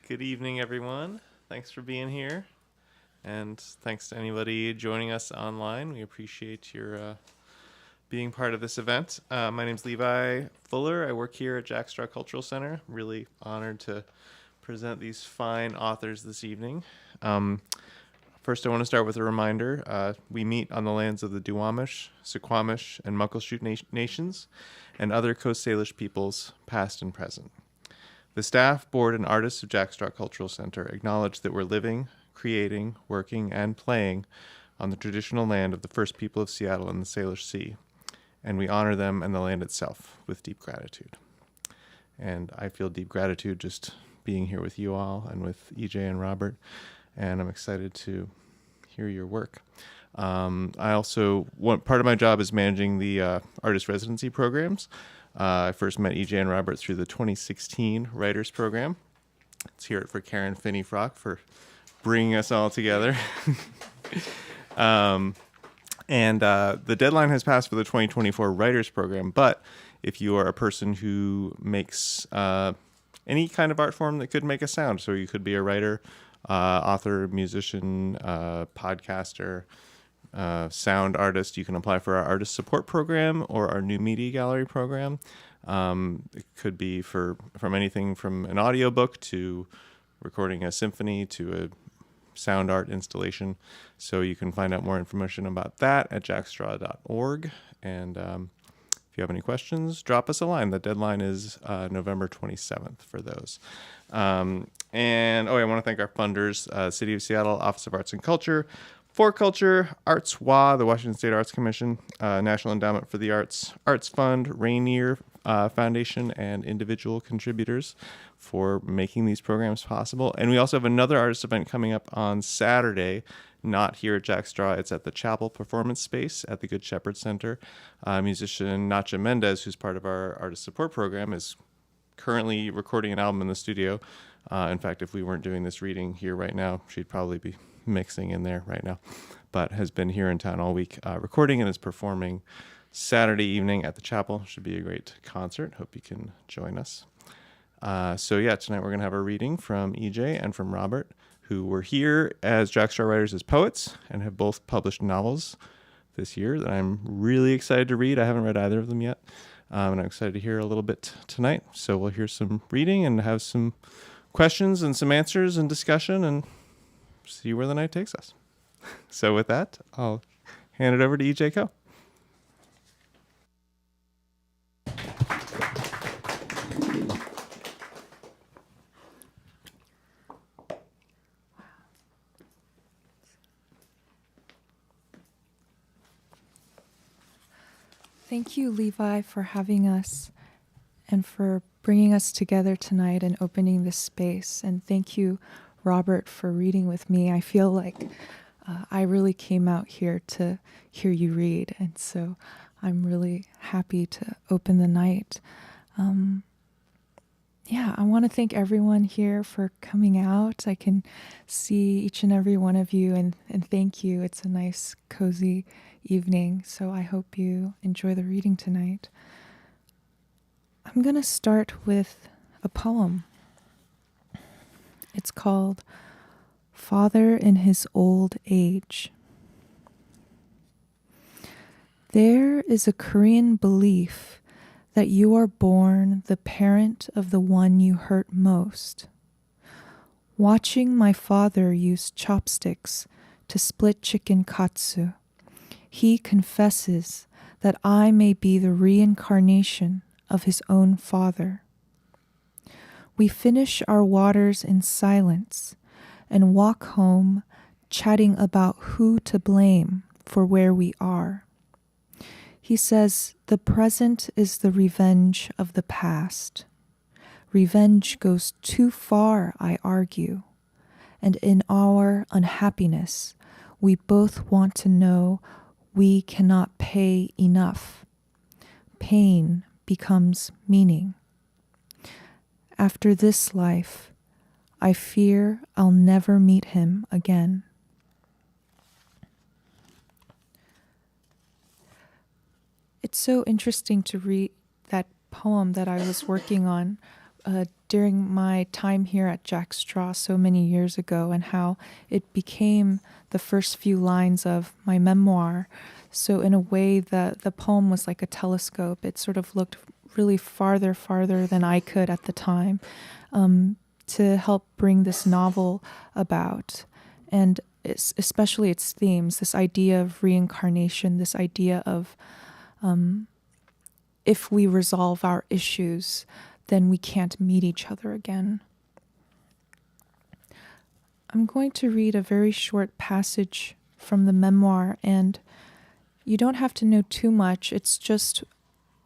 Good evening, everyone. Thanks for being here. And thanks to anybody joining us online. We appreciate your being part of this event. My name's Levi Fuller. I work here at Jack Straw Cultural Center. I'm really honored to present these fine authors this evening. First, I want to start with a reminder. We meet on the lands of the Duwamish, Suquamish, and Muckleshoot nations and other Coast Salish peoples, past and present. The staff, board, and artists of Jack Straw Cultural Center acknowledge that we're living, creating, working, and playing on the traditional land of the first people of Seattle and the Salish Sea, and we honor them and the land itself with deep gratitude. And I feel deep gratitude just being here with you all and with EJ and Robert, and I'm excited to hear your work. I also, part of my job is managing the artist residency programs. I first met EJ and Robert through the 2016 Writers Program. Let's hear it for Karen Finney-Frock for bringing us all together. The deadline has passed for the 2024 Writers Program, but if you are a person who makes any kind of art form that could make a sound, so you could be a writer, author, musician, podcaster, sound artist, you can apply for our artist support program or our new media gallery program. It could be from anything from an audiobook to recording a symphony to a sound art installation. So you can find out more information about that at jackstraw.org. And if you have any questions, drop us a line. The deadline is November 27th for those. I want to thank our funders, City of Seattle, Office of Arts and Culture, For Culture, Arts WA, the Washington State Arts Commission, National Endowment for the Arts, Arts Fund, Rainier Foundation, and individual contributors for making these programs possible. And we also have another artist event coming up on Saturday, not here at Jack Straw. It's at the Chapel Performance Space at the Good Shepherd Center. Musician Nacha Mendez, who's part of our artist support program, is currently recording an album in the studio. In fact, if we weren't doing this reading here right now, she'd probably be mixing in there right now, but has been here in town all week recording and is performing Saturday evening at the chapel. Should be a great concert. Hope you can join us. Tonight we're going to have a reading from EJ and from Robert, who were here as Jack Straw writers as poets and have both published novels this year that I'm really excited to read. I haven't read either of them yet, and I'm excited to hear a little bit tonight. So we'll hear some reading and have some questions and some answers and discussion and see where the night takes us. So with that, I'll hand it over to EJ Koh. Thank you, Levi, for having us and for bringing us together tonight and opening this space. And thank you, Robert, for reading with me. I feel like I really came out here to hear you read, and so I'm really happy to open the night. I want to thank everyone here for coming out. I can see each and every one of you, and thank you. It's a nice, cozy evening, so I hope you enjoy the reading tonight. I'm going to start with a poem. It's called Father in His Old Age. There is a Korean belief that you are born the parent of the one you hurt most. Watching my father use chopsticks to split chicken katsu, he confesses that I may be the reincarnation of his own father. We finish our waters in silence and walk home chatting about who to blame for where we are. He says the present is the revenge of the past. Revenge goes too far, I argue, and in our unhappiness, we both want to know we cannot pay enough. Pain becomes meaning. After this life, I fear I'll never meet him again. It's so interesting to read that poem that I was working on during my time here at Jack Straw so many years ago, and how it became the first few lines of my memoir. So in a way, the poem was like a telescope. It sort of looked really farther than I could at the time, to help bring this novel about. And especially its themes, this idea of reincarnation, this idea of if we resolve our issues, then we can't meet each other again. I'm going to read a very short passage from the memoir, and you don't have to know too much.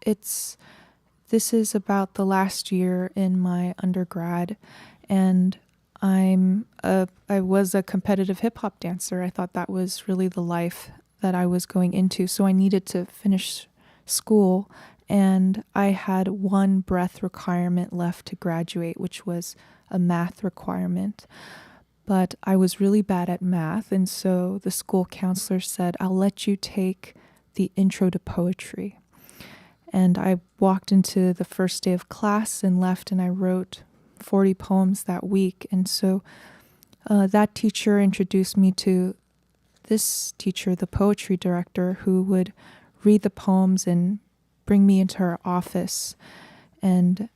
This is about the last year in my undergrad, and I was a competitive hip hop dancer. I thought that was really the life that I was going into, so I needed to finish school, and I had one breath requirement left to graduate, which was a math requirement. But I was really bad at math, and so the school counselor said, I'll let you take the intro to poetry. And I walked into the first day of class and left, and I wrote 40 poems that week. And so that teacher introduced me to this teacher, the poetry director, who would read the poems and bring me into her office and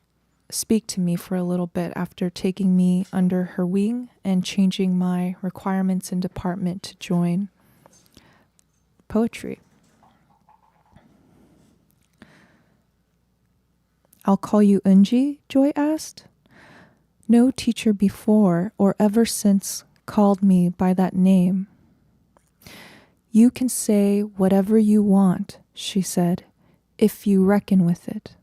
speak to me for a little bit after taking me under her wing and changing my requirements and department to join poetry. I'll call you Unji, Joy asked. No teacher before or ever since called me by that name. You can say whatever you want, she said, if you reckon with it.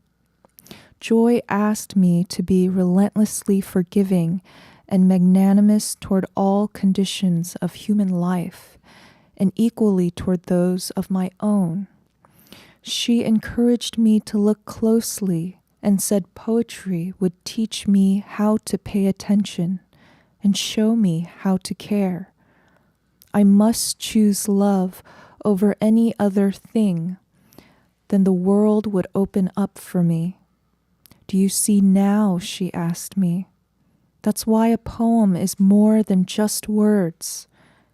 Joy asked me to be relentlessly forgiving and magnanimous toward all conditions of human life, and equally toward those of my own. She encouraged me to look closely and said poetry would teach me how to pay attention and show me how to care. I must choose love over any other thing, then the world would open up for me. Do you see now, she asked me. That's why a poem is more than just words.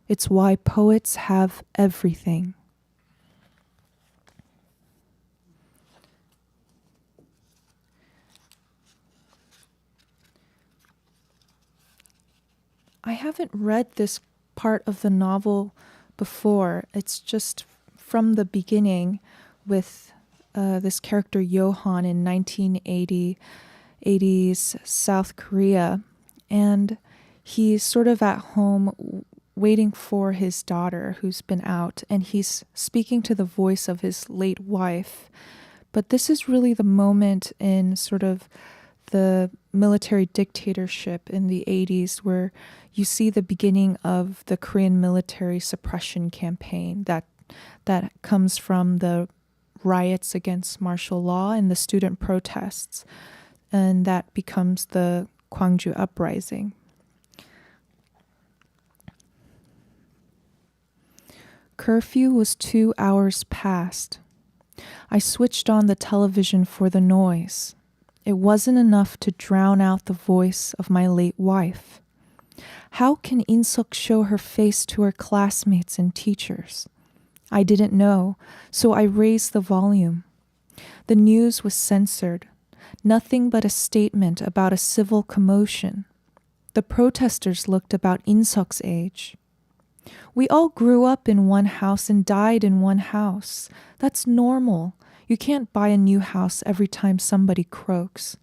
It's why poets have everything. I haven't read this part of the novel before. It's just from the beginning with this character Johan in 1980s South Korea. And he's sort of at home waiting for his daughter who's been out, and he's speaking to the voice of his late wife. But this is really the moment in sort of the military dictatorship in the 80s where you see the beginning of the Korean military suppression campaign that comes from the riots against martial law and the student protests, and that becomes the Gwangju uprising. Curfew was 2 hours past. I switched on the television for the noise. It wasn't enough to drown out the voice of my late wife. How can In-suk show her face to her classmates and teachers? I didn't know, so I raised the volume. The news was censored. Nothing but a statement about a civil commotion. The protesters looked about In-suk's age. We all grew up in one house and died in one house. That's normal. You can't buy a new house every time somebody croaks.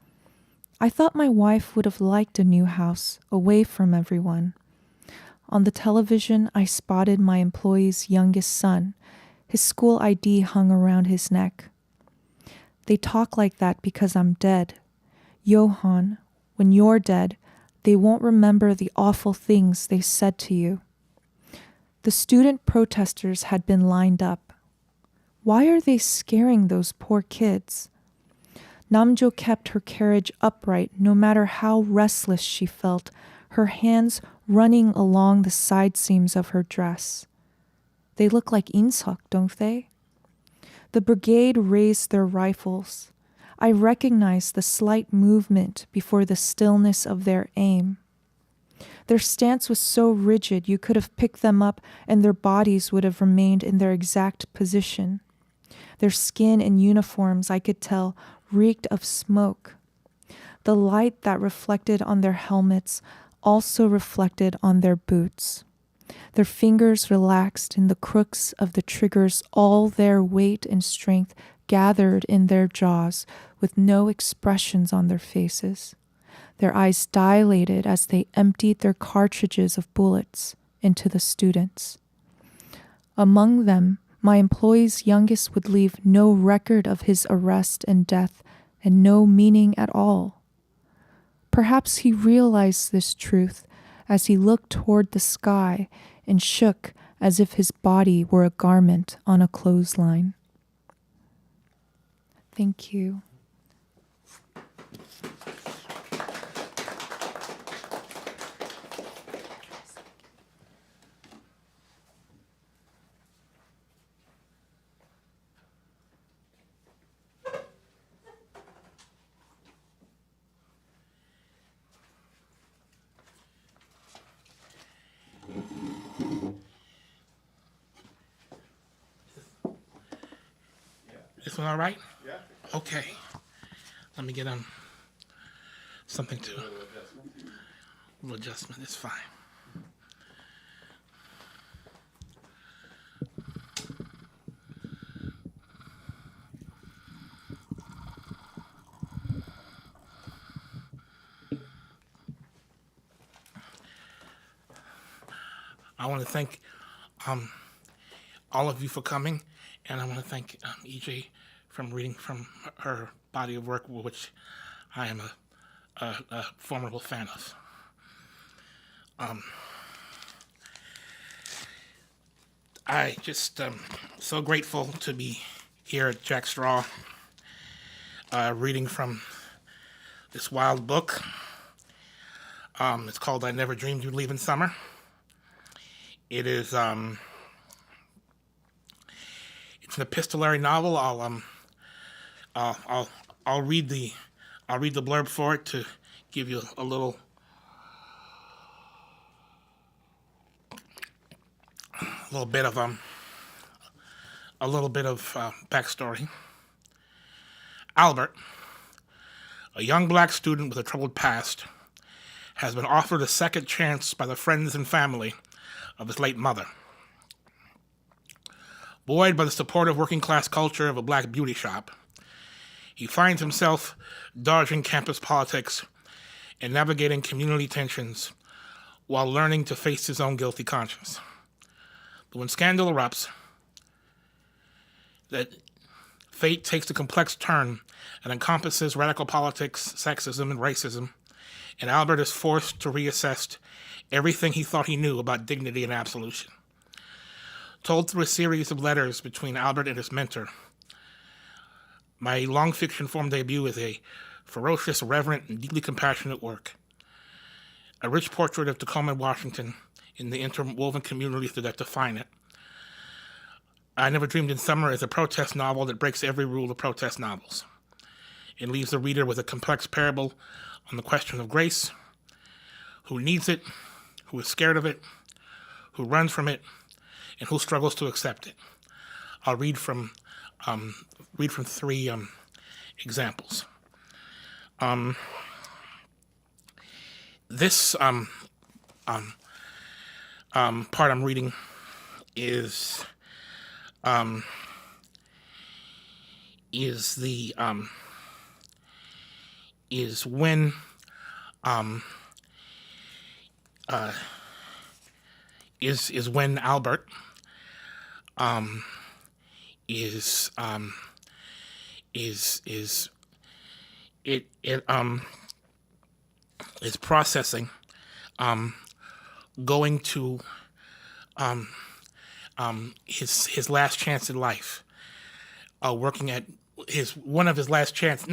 I thought my wife would have liked a new house, away from everyone. On the television, I spotted my employee's youngest son. His school ID hung around his neck. They talk like that because I'm dead. Johan, when you're dead, they won't remember the awful things they said to you. The student protesters had been lined up. Why are they scaring those poor kids? Namjo kept her carriage upright no matter how restless she felt, her hands running along the side seams of her dress. They look like In-suk, don't they? The brigade raised their rifles. I recognized the slight movement before the stillness of their aim. Their stance was so rigid you could have picked them up and their bodies would have remained in their exact position. Their skin and uniforms, I could tell, reeked of smoke. The light that reflected on their helmets also reflected on their boots. Their fingers relaxed in the crooks of the triggers, all their weight and strength gathered in their jaws with no expressions on their faces. Their eyes dilated as they emptied their cartridges of bullets into the students. Among them, my employee's youngest would leave no record of his arrest and death and no meaning at all. Perhaps he realized this truth as he looked toward the sky and shook as if his body were a garment on a clothesline. Thank you. This one all right? Yeah. Okay. Let me get something to. A little adjustment. It's fine. I want to thank all of you for coming, and I want to thank EJ from reading from her body of work, which I am a formidable fan of. I just so grateful to be here at Jack Straw, reading from this wild book. It's called I Never Dreamed You'd Leave in Summer. It is it's an epistolary novel. I'll read the blurb for it to give you a little bit of backstory. Albert, a young black student with a troubled past, has been offered a second chance by the friends and family of his late mother. Buoyed by the supportive working-class culture of a black beauty shop, he finds himself dodging campus politics and navigating community tensions while learning to face his own guilty conscience. But when scandal erupts, that fate takes a complex turn and encompasses radical politics, sexism, and racism, and Albert is forced to reassess everything he thought he knew about dignity and absolution. Told through a series of letters between Albert and his mentor, my long fiction form debut is a ferocious, reverent, and deeply compassionate work. A rich portrait of Tacoma, Washington, in the interwoven communities that define it. I Never Dreamed in Summer is a protest novel that breaks every rule of protest novels. It leaves the reader with a complex parable on the question of grace, who needs it, who is scared of it, who runs from it, and who struggles to accept it. I'll read from three examples. This part I'm reading is when Albert is processing going to his last chance in life, working at not his last chance at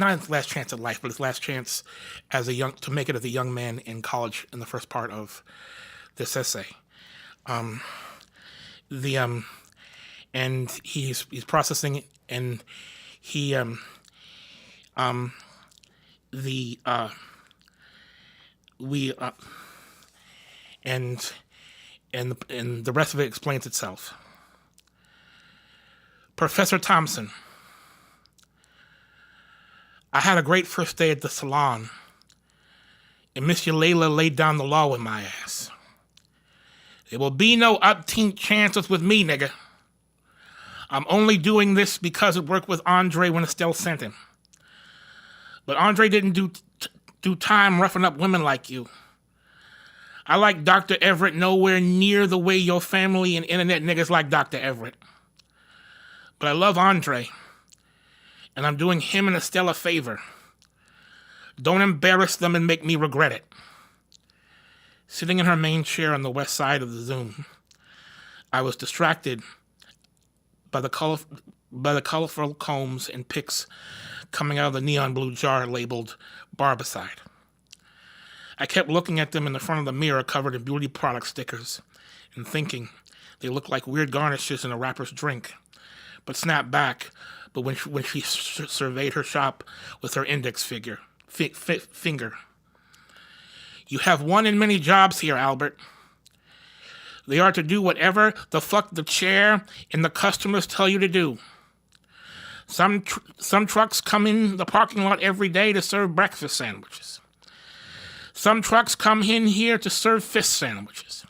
life, but his last chance to make it as a young man in college in the first part of this essay. And he's processing it, and he The we and the rest of it explains itself. Professor Thompson. I had a great first day at the salon, and Miss Layla laid down the law with my ass. There will be no upteen chances with me, nigga. I'm only doing this because it worked with Andre when Estelle sent him. But Andre didn't do time roughing up women like you. I like Dr. Everett nowhere near the way your family and internet niggas like Dr. Everett. But I love Andre, and I'm doing him and Estelle a favor. Don't embarrass them and make me regret it. Sitting in her main chair on the west side of the Zoom, I was distracted by the colorful combs and picks coming out of the neon blue jar labeled Barbicide. I kept looking at them in the front of the mirror covered in beauty product stickers and thinking they looked like weird garnishes in a rapper's drink, but snapped back when she surveyed her shop with her index finger. You have one in many jobs here, Albert. They are to do whatever the fuck the chair and the customers tell you to do. Some trucks come in the parking lot every day to serve breakfast sandwiches. Some trucks come in here to serve fish sandwiches.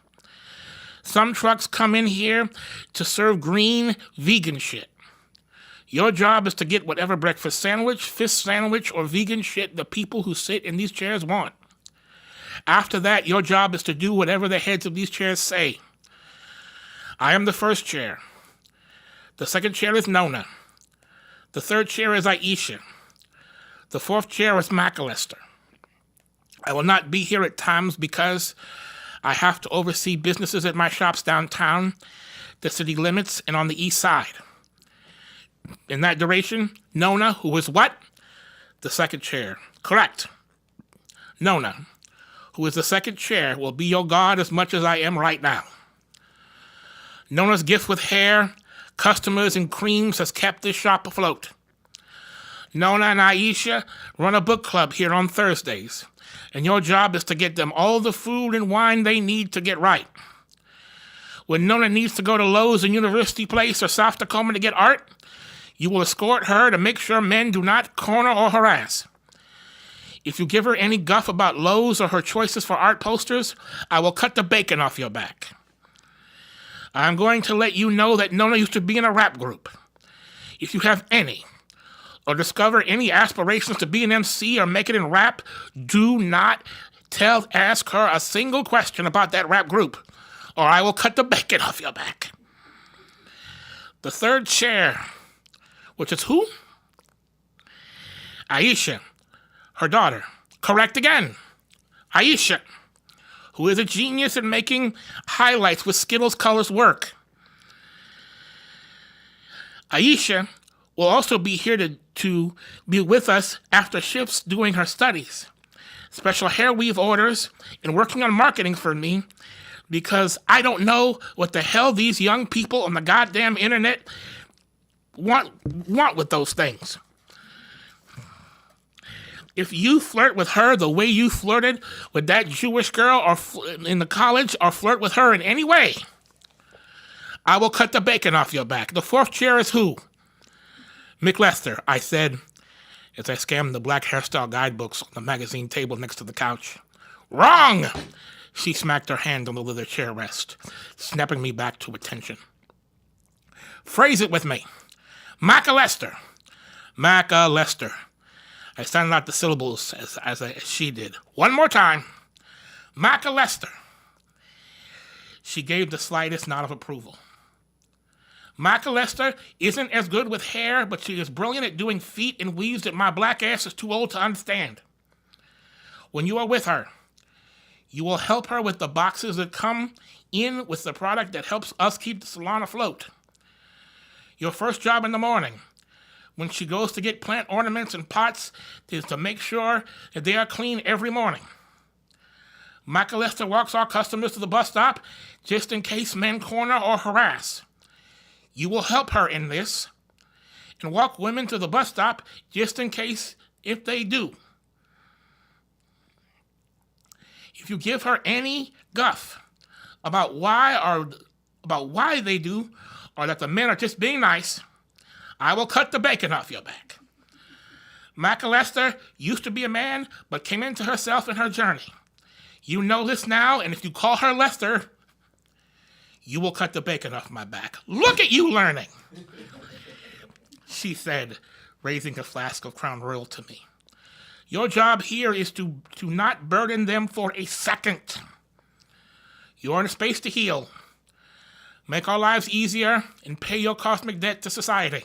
Some trucks come in here to serve green vegan shit. Your job is to get whatever breakfast sandwich, fish sandwich, or vegan shit the people who sit in these chairs want. After that, your job is to do whatever the heads of these chairs say. I am the first chair. The second chair is Nona. The third chair is Aisha. The fourth chair is McAllister. I will not be here at times because I have to oversee businesses at my shops downtown, the city limits, and on the east side. In that duration, Nona, who is what? The second chair. Correct. Nona, who is the second chair, will be your god as much as I am right now. Nona's gift with hair, customers, and creams has kept this shop afloat. Nona and Aisha run a book club here on Thursdays, and your job is to get them all the food and wine they need to get right. When Nona needs to go to Lowe's and University Place or South Tacoma to get art, you will escort her to make sure men do not corner or harass. If you give her any guff about Lowe's or her choices for art posters, I will cut the bacon off your back. I'm going to let you know that Nona used to be in a rap group. If you have any, or discover any aspirations to be an MC or make it in rap, do not ask her a single question about that rap group, or I will cut the bacon off your back. The third chair, which is who? Aisha, her daughter. Correct again. Aisha, who is a genius in making highlights with Skittles colors work. Aisha will also be here to be with us after shifts doing her studies, special hair weave orders, and working on marketing for me, because I don't know what the hell these young people on the goddamn internet want with those things. If you flirt with her the way you flirted with that Jewish girl or in the college, or flirt with her in any way, I will cut the bacon off your back. The fourth chair is who? Mick Lester, I said, as I scanned the black hairstyle guidebooks on the magazine table next to the couch. Wrong! She smacked her hand on the leather chair rest, snapping me back to attention. Phrase it with me. McAllister. McAllister. I sounded out the syllables as she did. One more time. McAllister. She gave the slightest nod of approval. McAllister isn't as good with hair, but she is brilliant at doing feet and weaves that my black ass is too old to understand. When you are with her, you will help her with the boxes that come in with the product that helps us keep the salon afloat. Your first job in the morning, when she goes to get plant ornaments and pots, is to make sure that they are clean every morning. McAllister walks our customers to the bus stop just in case men corner or harass. You will help her in this, and walk women to the bus stop just in case if they do, if you give her any guff about why they do, or that the men are just being nice, I will cut the bacon off your back. Macca Lester used to be a man, but came into herself in her journey. You know this now, and if you call her Lester, you will cut the bacon off my back. Look at you learning, she said, raising a flask of Crown Royal to me. Your job here is to not burden them for a second. You're in a space to heal, make our lives easier, and pay your cosmic debt to society.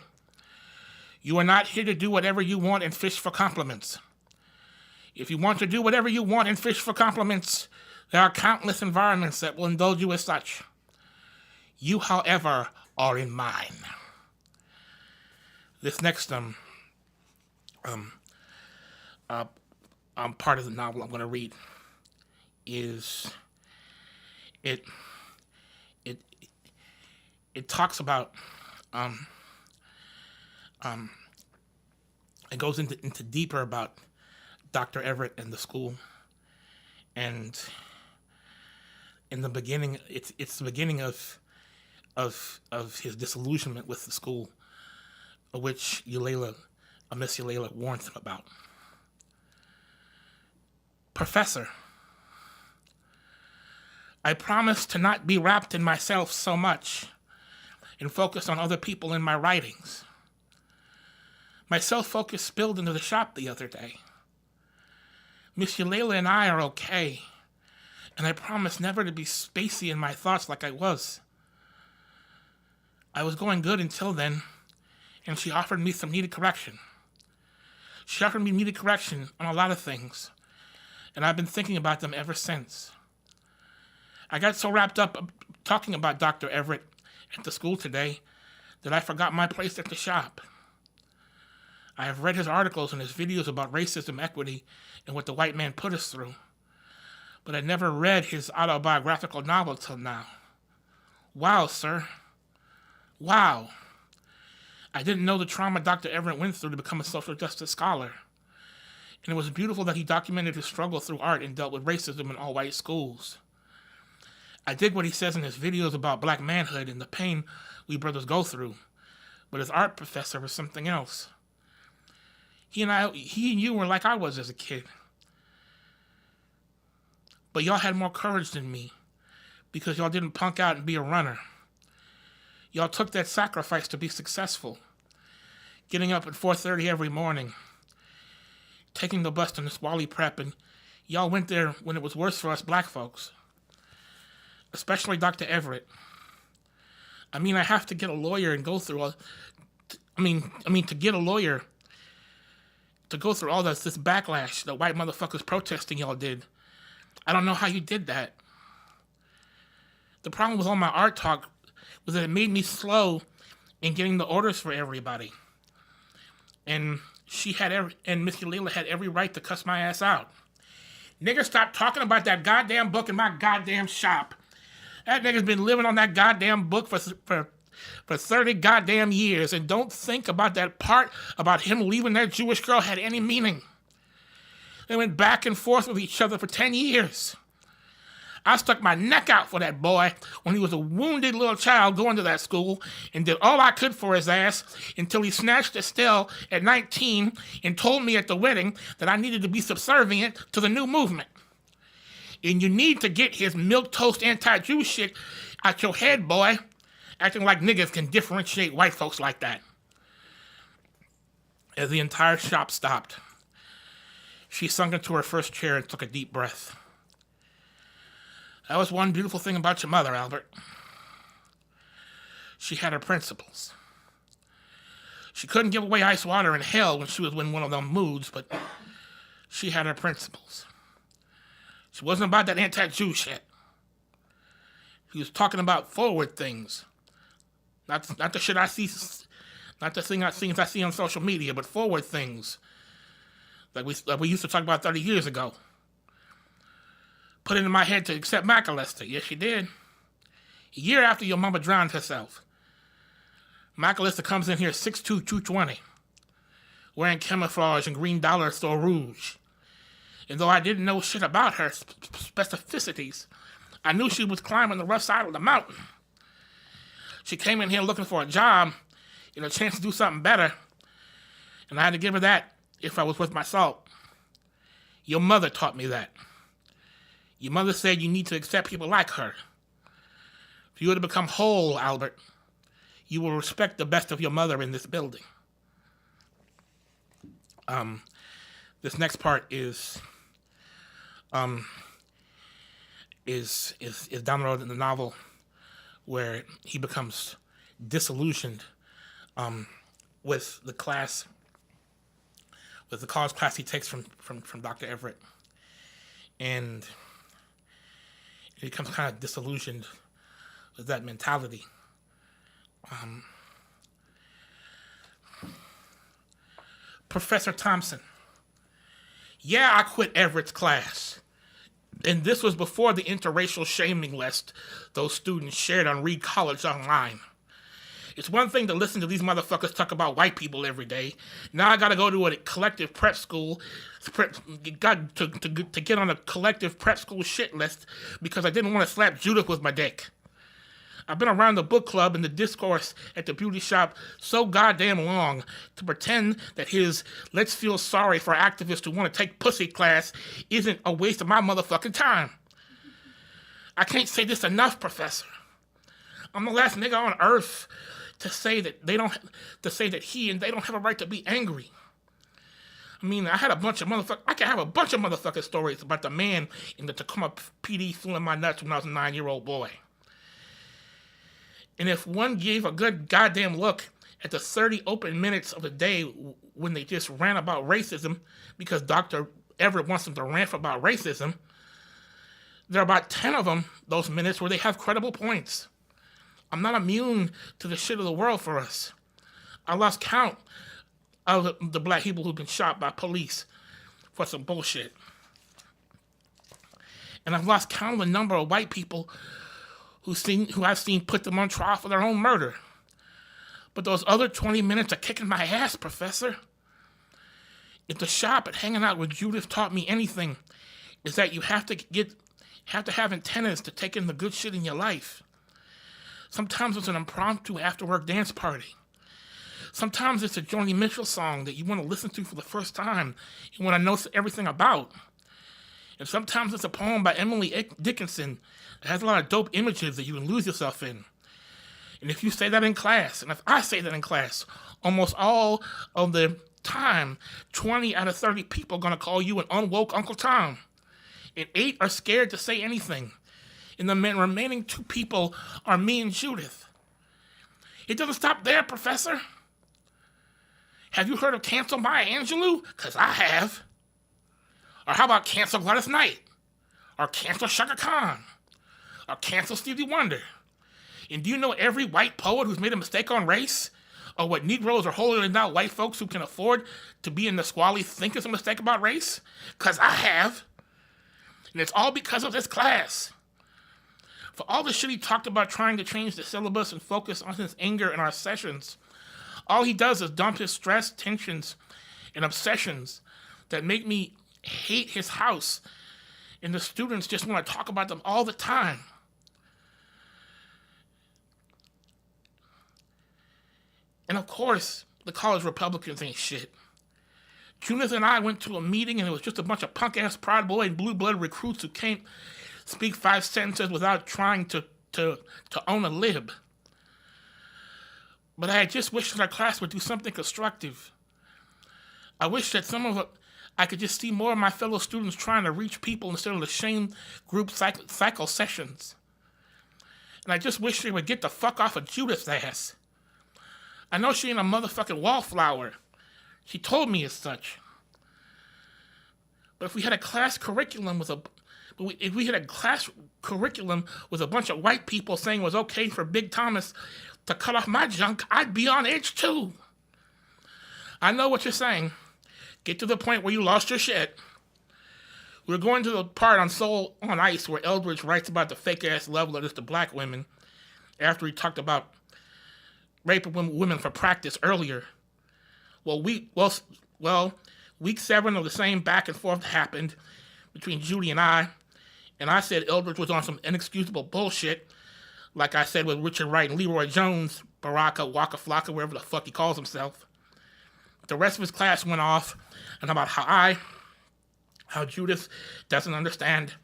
You are not here to do whatever you want and fish for compliments. If you want to do whatever you want and fish for compliments, there are countless environments that will indulge you as such. You, however, are in mine. This next part of the novel I'm going to read is it talks about it goes into deeper about Dr. Everett and the school, and in the beginning it's the beginning of his disillusionment with the school, which Miss Eulalia warns him about. Professor, I promise to not be wrapped in myself so much and focus on other people in my writings. My self-focus spilled into the shop the other day. Miss Eulalia and I are okay, and I promise never to be spacey in my thoughts like I was. I was going good until then, and she offered me some needed correction. She offered me needed correction on a lot of things, and I've been thinking about them ever since. I got so wrapped up talking about Dr. Everett at the school today that I forgot my place at the shop. I have read his articles and his videos about racism, equity, and what the white man put us through, but I never read his autobiographical novel till now. Wow, sir. Wow. I didn't know the trauma Dr. Everett went through to become a social justice scholar. And it was beautiful that he documented his struggle through art and dealt with racism in all white schools. I dig what he says in his videos about black manhood and the pain we brothers go through, but his art professor was something else. He and you were like I was as a kid. But y'all had more courage than me because y'all didn't punk out and be a runner. Y'all took that sacrifice to be successful, getting up at 4:30 every morning, taking the bus to Nisqually Prep, and y'all went there when it was worse for us black folks, especially Dr. Everett. I mean, I have to get a lawyer and go through all, to get a lawyer to go through all this backlash that white motherfuckers protesting y'all did. I don't know how you did that. The problem with all my art talk was that it made me slow in getting the orders for everybody. And Miss Eulalia had every right to cuss my ass out. Nigga, stop talking about that goddamn book in my goddamn shop. That nigga's been living on that goddamn book for 30 goddamn years, and don't think about that part about him leaving that Jewish girl had any meaning. They went back and forth with each other for 10 years. I stuck my neck out for that boy when he was a wounded little child going to that school and did all I could for his ass until he snatched Estelle at 19 and told me at the wedding that I needed to be subservient to the new movement. And you need to get his milquetoast anti-Jew shit out your head, boy, acting like niggas can differentiate white folks like that. As the entire shop stopped, she sunk into her first chair and took a deep breath. That was one beautiful thing about your mother, Albert. She had her principles. She couldn't give away ice water in hell when she was in one of them moods, but she had her principles. She wasn't about that anti-Jew shit. She was talking about forward things. Not the shit I see, not the things I see on social media, but forward things. Like we used to talk about 30 years ago. Put it in my head to accept Macca Lester. Yes, she did. A year after your mama drowned herself. Macca Lester comes in here 6'2", 220. wearing camouflage and green dollar store rouge. And though I didn't know shit about her specificities, I knew she was climbing the rough side of the mountain. She came in here looking for a job and a chance to do something better, and I had to give her that if I was worth my salt. Your mother taught me that. Your mother said you need to accept people like her. If you were to become whole, Albert, you will respect the best of your mother in this building. This next part is down the road in the novel where he becomes disillusioned with the class, with the college class he takes from Dr. Everett. And he becomes kind of disillusioned with that mentality. Professor Thompson. Yeah, I quit Everett's class. And this was before the interracial shaming list those students shared on Reed College Online. It's one thing to listen to these motherfuckers talk about white people every day. Now I gotta go to a collective prep school, to get on a collective prep school shit list because I didn't want to slap Judith with my dick. I've been around the book club and the discourse at the beauty shop so goddamn long to pretend that his let's feel sorry for activists who want to take pussy class isn't a waste of my motherfucking time. I can't say this enough, Professor. I'm the last nigga on earth to say that he and they don't have a right to be angry. I mean, I can have a bunch of motherfucking stories about the man in the Tacoma PD fooling my nuts when I was a 9-year-old boy. And if one gave a good goddamn look at the 30 open minutes of the day when they just rant about racism because Dr. Everett wants them to rant about racism, there are about 10 of them, those minutes, where they have credible points. I'm not immune to the shit of the world for us. I lost count of the black people who've been shot by police for some bullshit. And I've lost count of the number of white people who I've seen put them on trial for their own murder. But those other 20 minutes are kicking my ass, Professor. If the shop at hanging out with Judith taught me anything, is that you have to have antennas to take in the good shit in your life. Sometimes it's an impromptu after-work dance party. Sometimes it's a Joni Mitchell song that you want to listen to for the first time and want to know everything about. And sometimes it's a poem by Emily Dickinson that has a lot of dope images that you can lose yourself in. And if you say that in class, and if I say that in class, almost all of the time, 20 out of 30 people are going to call you an unwoke Uncle Tom. And 8 are scared to say anything. And the remaining 2 people are me and Judith. It doesn't stop there, Professor. Have you heard of Cancel Maya Angelou? Because I have. Or how about Cancel Gladys Knight? Or Cancel Shaka Khan? Or Cancel Stevie Wonder? And do you know every white poet who's made a mistake on race? Or what Negroes are holier than thou white folks who can afford to be in the squally think it's a mistake about race? Because I have. And it's all because of this class. For all the shit he talked about trying to change the syllabus and focus on his anger in our sessions, all he does is dump his stress, tensions, and obsessions that make me hate his house, and the students just want to talk about them all the time. And of course, the college Republicans ain't shit. Judith and I went to a meeting and it was just a bunch of punk-ass Proud Boy and blue blood recruits who can't speak 5 sentences without trying to own a lib. But I just wish that our class would do something constructive. I wish that I could just see more of my fellow students trying to reach people instead of the shame group cycle sessions. And I just wish they would get the fuck off of Judith's ass. I know she ain't a motherfucking wallflower. She told me as such. But if we had a class curriculum with a bunch of white people saying it was okay for Big Thomas to cut off my junk, I'd be on edge too. I know what you're saying. Get to the point where you lost your shit. We're going to the part on Soul on Ice where Eldridge writes about the fake-ass love letters to black women after he talked about raping women for practice earlier. Well, week 7 of the same back and forth happened between Judy and I said Eldridge was on some inexcusable bullshit, like I said with Richard Wright and Leroy Jones, Baraka, Waka Flocka, wherever the fuck he calls himself. The rest of his class went off and about how Judith doesn't understand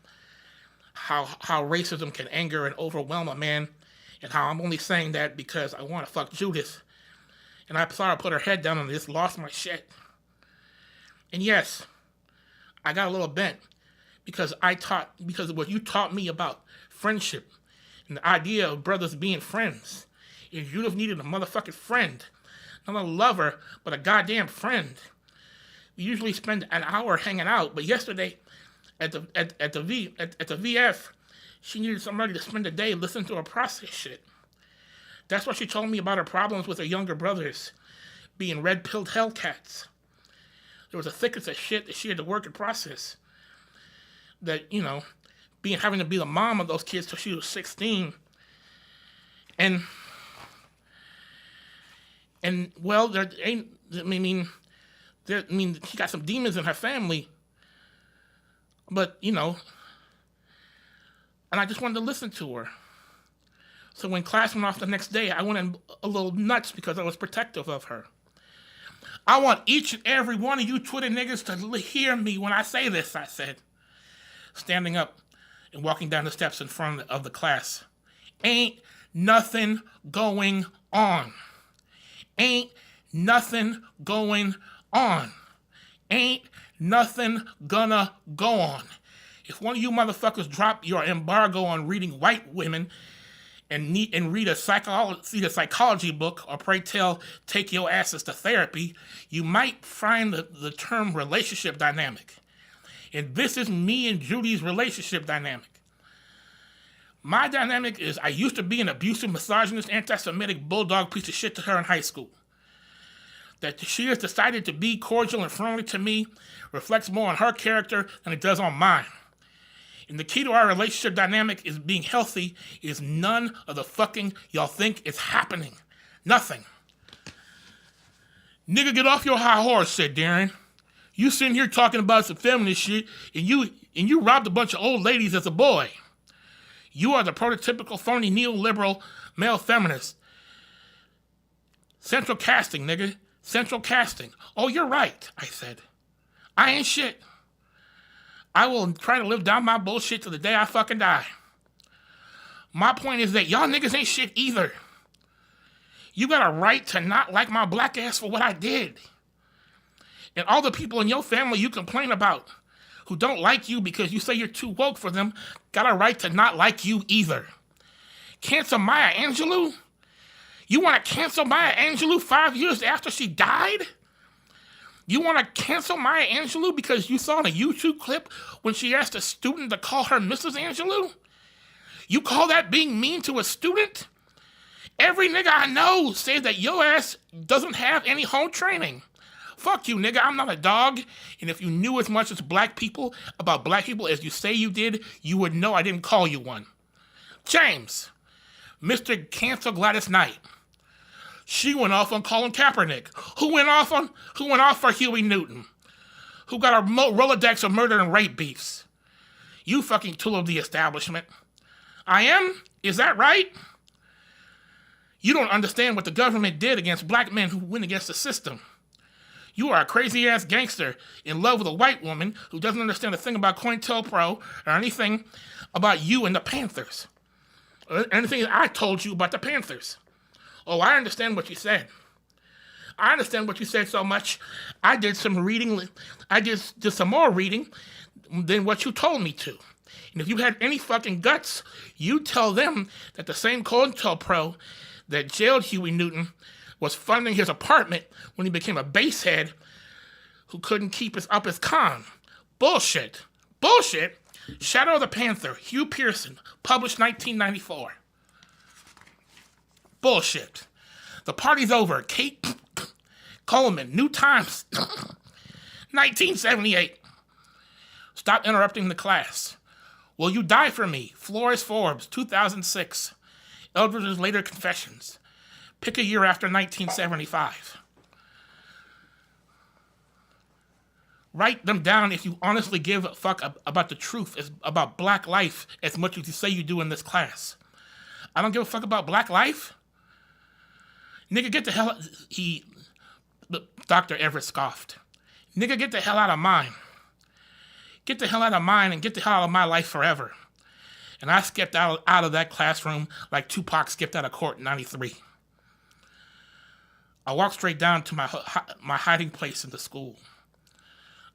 how racism can anger and overwhelm a man, and how I'm only saying that because I want to fuck Judith. And I saw her put her head down and just lost my shit. And yes, I got a little bent because of what you taught me about friendship and the idea of brothers being friends. If Judith needed a motherfucking friend, not a lover, but a goddamn friend. We usually spend an hour hanging out, but yesterday at the VF, she needed somebody to spend the day listening to her process shit. That's what she told me about her problems with her younger brothers being red-pilled hellcats. There was a thickness of shit that she had to work and process. That, having to be the mom of those kids till she was 16. And well, there ain't, she got some demons in her family. But, and I just wanted to listen to her. So when class went off the next day, I went in a little nuts because I was protective of her. I want each and every one of you Twitter niggas to hear me when I say this, I said, standing up and walking down the steps in front of the class. Ain't nothing going on. Ain't nothing going on. Ain't nothing gonna go on. If one of you motherfuckers drop your embargo on reading white women and read a psychology book, or pray tell, take your asses to therapy, you might find the term relationship dynamic. And this is me and Judy's relationship dynamic. My dynamic is I used to be an abusive, misogynist, anti-Semitic bulldog piece of shit to her in high school. That she has decided to be cordial and friendly to me reflects more on her character than it does on mine. And the key to our relationship dynamic is being healthy is none of the fucking y'all think is happening. Nothing. Nigga, get off your high horse, said Darren. You sitting here talking about some feminist shit, and you robbed a bunch of old ladies as a boy. You are the prototypical phony neoliberal male feminist. Central casting, nigga. Central casting. Oh, you're right, I said. I ain't shit. I will try to live down my bullshit to the day I fucking die. My point is that y'all niggas ain't shit either. You got a right to not like my black ass for what I did. And all the people in your family you complain about who don't like you because you say you're too woke for them got a right to not like you either. Cancel Maya Angelou? You want to cancel Maya Angelou 5 years after she died? You want to cancel Maya Angelou because you saw in a YouTube clip when she asked a student to call her Mrs. Angelou? You call that being mean to a student? Every nigga I know says that your ass doesn't have any home training. Fuck you, nigga. I'm not a dog. And if you knew as much as black people about black people as you say you did, you would know I didn't call you one. James, Mr. Cancel Gladys Knight. She went off on Colin Kaepernick. Who went off for Huey Newton? Who got a Rolodex of murder and rape beefs? You fucking tool of the establishment. I am? Is that right? You don't understand what the government did against black men who went against the system. You are a crazy-ass gangster in love with a white woman who doesn't understand a thing about COINTELPRO or anything about you and the Panthers. Or anything that I told you about the Panthers. Oh, I understand what you said. I understand what you said so much. I did some reading. I did some more reading than what you told me to. And if you had any fucking guts, you tell them that the same COINTELPRO that jailed Huey Newton was funding his apartment when he became a basehead who couldn't keep up his con. Bullshit. Bullshit. Shadow of the Panther, Hugh Pearson, published 1994. Bullshit. The party's over. Kate Coleman, New Times, 1978. Stop interrupting the class. Will you die for me? Flores Forbes, 2006. Eldridge's later confessions. Pick a year after 1975. Write them down if you honestly give a fuck about the truth, about black life as much as you say you do in this class. I don't give a fuck about black life. Nigga, get the hell... Dr. Everett scoffed. Nigga, get the hell out of mine. Get the hell out of mine and get the hell out of my life forever. And I skipped out of that classroom like Tupac skipped out of court in 93. I walked straight down to my hiding place in the school.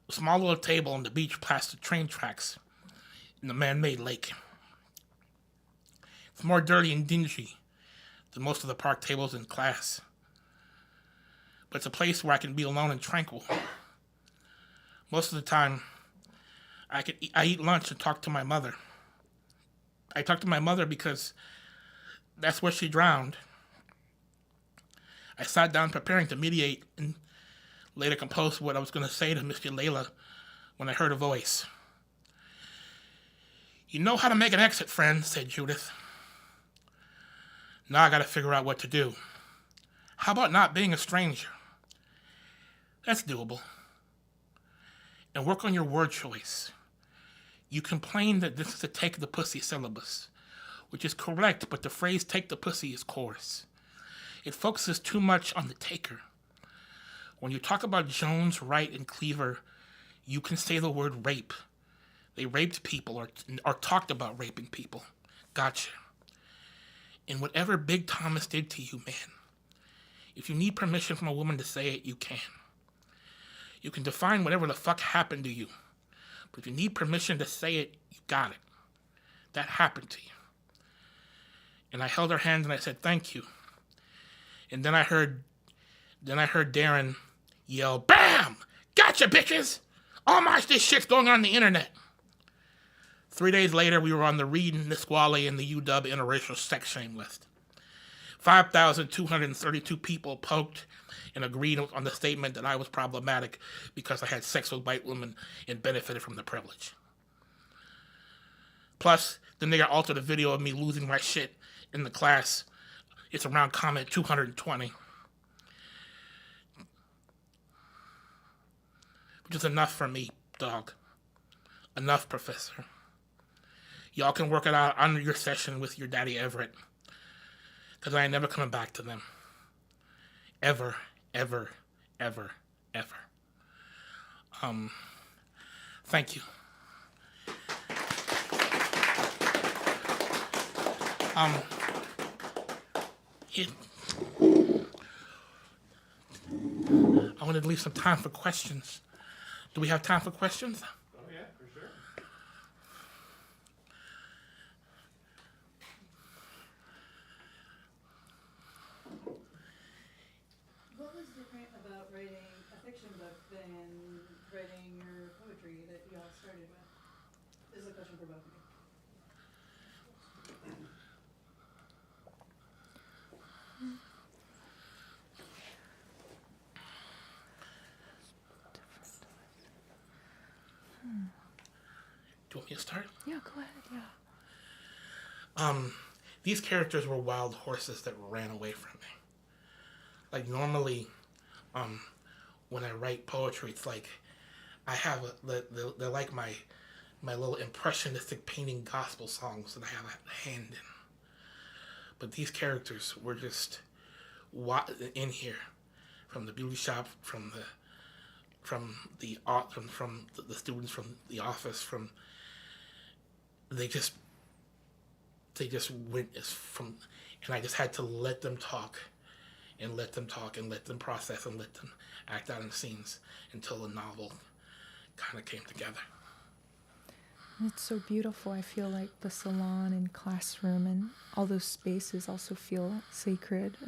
A small little table on the beach past the train tracks in the man-made lake. It's more dirty and dingy than most of the park tables in class. But it's a place where I can be alone and tranquil. Most of the time, I eat lunch and talk to my mother. I talk to my mother because that's where she drowned. I sat down preparing to mediate and later composed what I was going to say to Mr. Layla when I heard a voice. You know how to make an exit, friend, said Judith. Now I got to figure out what to do. How about not being a stranger? That's doable. And work on your word choice. You complain that this is a take the pussy syllabus, which is correct, but the phrase take the pussy is coarse. It focuses too much on the taker. When you talk about Jones, Wright, and Cleaver, you can say the word rape. They raped people or talked about raping people. Gotcha. And whatever Big Thomas did to you, man, if you need permission from a woman to say it, you can. You can define whatever the fuck happened to you. But if you need permission to say it, you got it. That happened to you. And I held her hand and I said, thank you. And then I heard Darren yell, BAM! Gotcha, bitches! All this shit's going on the internet. 3 days later, we were on the Reed and Nisqually and the UW interracial sex shame list. 5,232 people poked and agreed on the statement that I was problematic because I had sex with white women and benefited from the privilege. Plus, the nigga altered a video of me losing my shit in the class. It's around comment 220. Which is enough for me, dog. Enough, professor. Y'all can work it out under your session with your daddy Everett. Because I ain't never coming back to them. Ever, ever, ever, ever. Thank you. I wanted to leave some time for questions. Do we have time for questions? Oh, yeah, for sure. What was different about writing a fiction book than writing your poetry that you all started with? This is a question for both of you. Do you want me to start? Yeah, go ahead, yeah. These characters were wild horses that ran away from me. Like normally, when I write poetry, it's like I have they're like my little impressionistic painting gospel songs that I have a hand in. But these characters were just in here, from the beauty shop, from the students, from the office, they just went from, and I just had to let them talk and let them process and let them act out in scenes until the novel kind of came together. It's so beautiful. I feel like the salon and classroom and all those spaces also feel sacred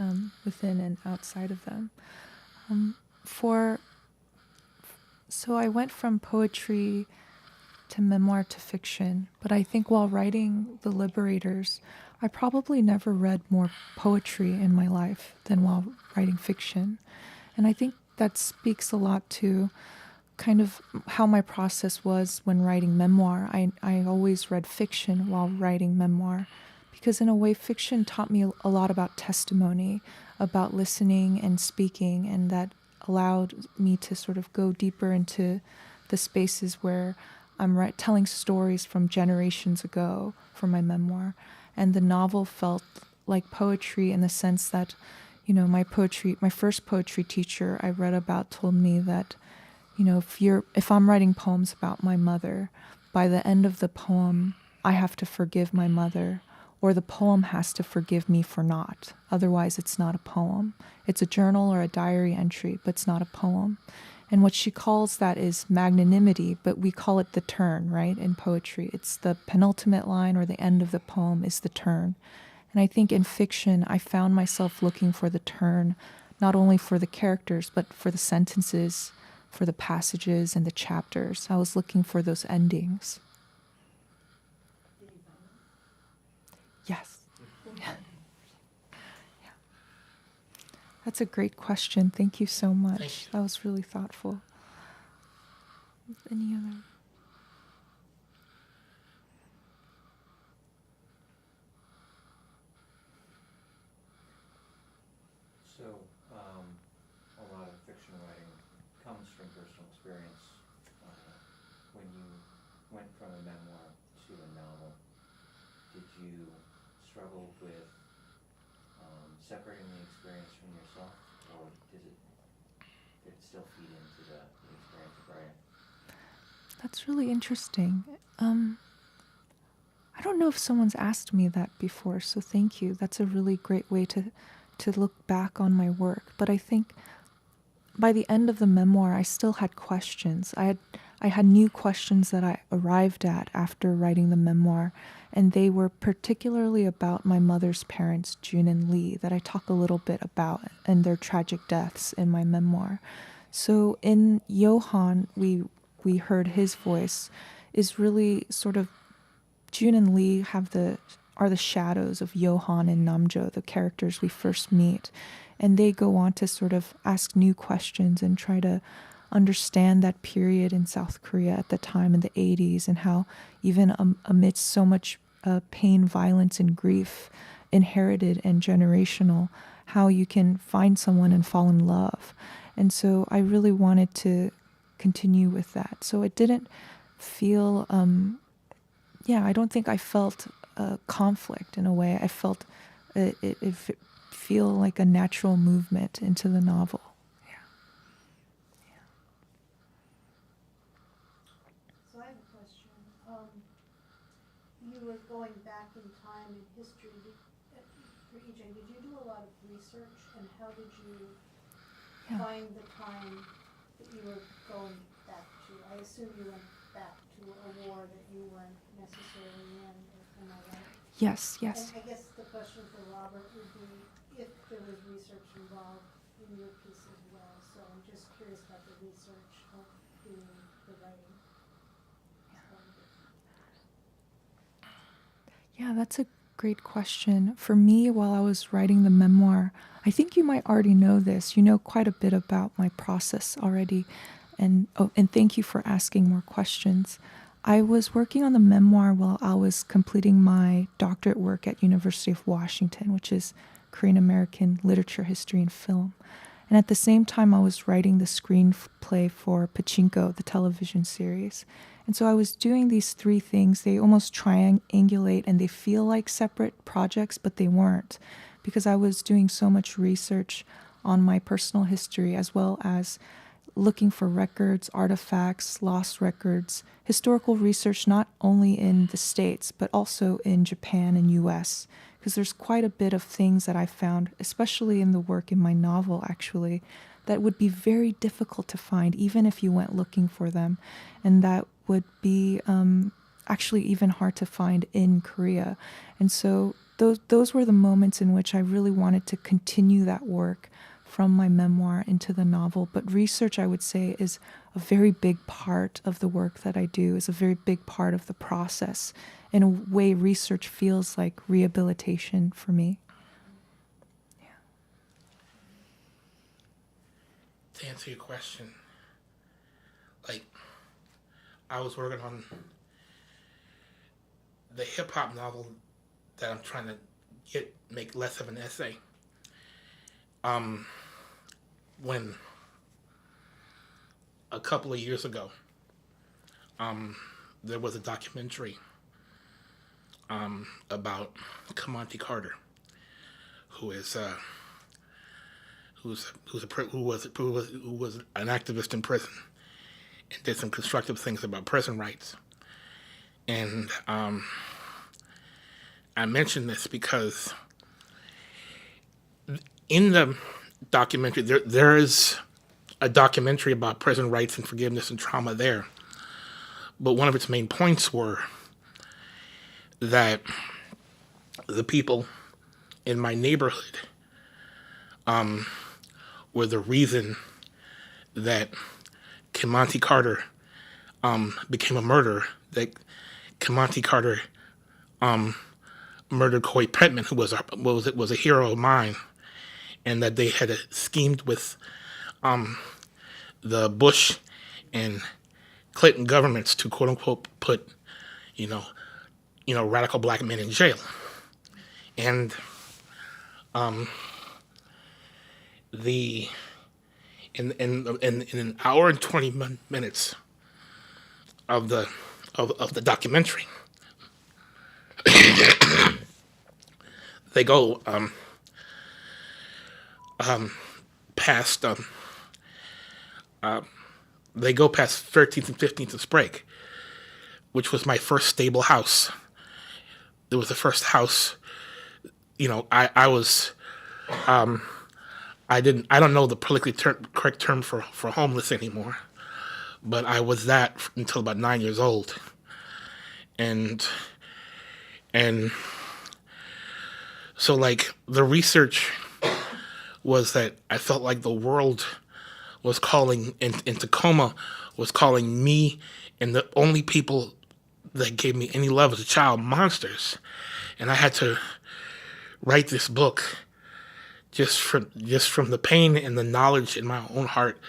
within and outside of them. So I went from poetry to memoir to fiction, but I think while writing The Liberators, I probably never read more poetry in my life than while writing fiction. And I think that speaks a lot to kind of how my process was when writing memoir. I always read fiction while writing memoir because in a way fiction taught me a lot about testimony, about listening and speaking, and that allowed me to sort of go deeper into the spaces where I'm telling stories from generations ago for my memoir. And the novel felt like poetry in the sense that, my first poetry teacher I read about told me that, if I'm writing poems about my mother, by the end of the poem, I have to forgive my mother, or the poem has to forgive me for not. Otherwise, it's not a poem. It's a journal or a diary entry, but it's not a poem. And what she calls that is magnanimity, but we call it the turn, right, in poetry. It's the penultimate line or the end of the poem is the turn. And I think in fiction, I found myself looking for the turn, not only for the characters, but for the sentences, for the passages and the chapters. I was looking for those endings. Yes. Yeah. That's a great question. Thank you so much. That was really thoughtful. Any other? So, a lot of fiction writing comes from personal experience. When you went from a memoir to a novel, did you struggle with separating the experience from yourself, or did it still feed into the experience of writing? That's really interesting. I don't know if someone's asked me that before, so thank you. That's a really great way to look back on my work. But I think by the end of the memoir, I still had questions. I had new questions that I arrived at after writing the memoir, and they were particularly about my mother's parents, June and Lee, that I talk a little bit about, and their tragic deaths in my memoir. So in Johan, we heard his voice is really sort of June and Lee are the shadows of Johan and Namjo, the characters we first meet. And they go on to sort of ask new questions and try to understand that period in South Korea at the time in the 80s, and how even amidst so much pain, violence, and grief, inherited and generational, how you can find someone and fall in love. And so I really wanted to continue with that. So it didn't feel, I don't think I felt conflict in a way. I felt it feel like a natural movement into the novel. So I have a question. You were going back in time in history for EJ. Did you do a lot of research, and how did you find the time that you were going back to? I assume you went back to a war that you weren't necessarily in. Am I right? Yes. And I guess the question for Robert would be if there was research involved in your piece as well. So I'm just curious about the research of doing the writing. Yeah, that's a great question. For me, while I was writing the memoir, I think you might already know this. You know quite a bit about my process already. And thank you for asking more questions. I was working on the memoir while I was completing my doctorate work at University of Washington, which is Korean American Literature, History, and Film. And at the same time, I was writing the screenplay for Pachinko, the television series. And so I was doing these three things. They almost triangulate, and they feel like separate projects, but they weren't, because I was doing so much research on my personal history, as well as looking for records, artifacts, lost records, historical research, not only in the States, but also in Japan and US, because there's quite a bit of things that I found, especially in the work in my novel, actually, that would be very difficult to find, even if you went looking for them. And that would be actually even hard to find in Korea. And so those were the moments in which I really wanted to continue that work from my memoir into the novel. But research, I would say, is a very big part of the work that I do, is a very big part of the process. In a way, research feels like rehabilitation for me. To answer your question, like, I was working on the hip-hop novel that I'm trying to make less of an essay. When a couple of years ago, there was a documentary about Kamonte Carter, who is who was an activist in prison and did some constructive things about prison rights. And I mention this because in the documentary, there is a documentary about prison rights and forgiveness and trauma there. But one of its main points were that the people in my neighborhood were the reason that Kamonte Carter became a murderer, that Kamonte Carter murdered Corey Pentman, who was a hero of mine, and that they had schemed with the Bush and Clinton governments to quote unquote put, radical black men in jail. And in an hour and 20 minutes of the documentary, they go past 13th and 15th and Sprague, which was my first stable house. It was the first house, I don't know the politically correct term for homeless anymore, but I was that until about 9 years old. And so like the research was that I felt like the world was calling, in Tacoma, was calling me and the only people that gave me any love as a child monsters. And I had to write this book just from the pain and the knowledge in my own heart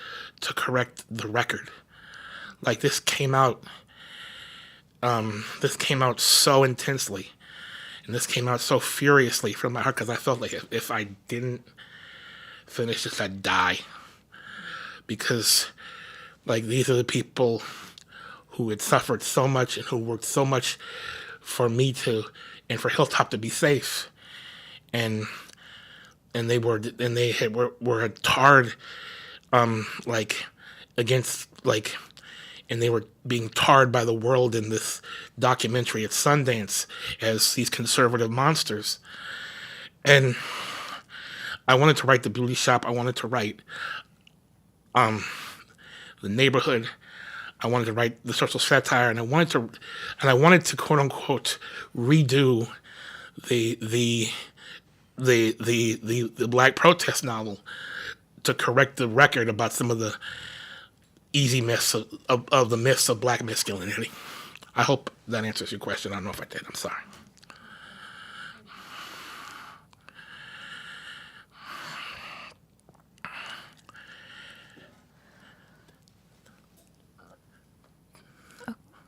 to correct the record. Like this came out so intensely, and this came out so furiously from my heart because I felt like if I didn't finish this, I'd die. Because like these are the people who had suffered so much and who worked so much for me and for Hilltop to be safe, and they were tarred and they were being tarred by the world in this documentary at Sundance as these conservative monsters. And I wanted to write the beauty shop. I wanted to write the neighborhood. I wanted to write the social satire, and I wanted to quote unquote redo the Black protest novel to correct the record about some of the easy myths of the myths of Black masculinity. I hope that answers your question. I don't know if I did. I'm sorry.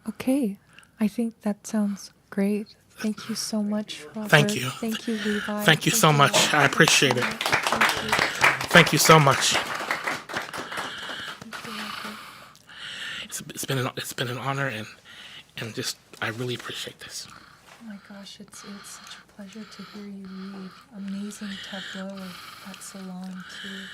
Okay, I think that sounds great. Thank you so much, Robert. Thank you. Thank you, Levi. Thank you so much. I appreciate it. Thank you so much. It's been an honor, and just I really appreciate this. Oh my gosh, it's such a pleasure to hear you read. Amazing tableau of that salon too.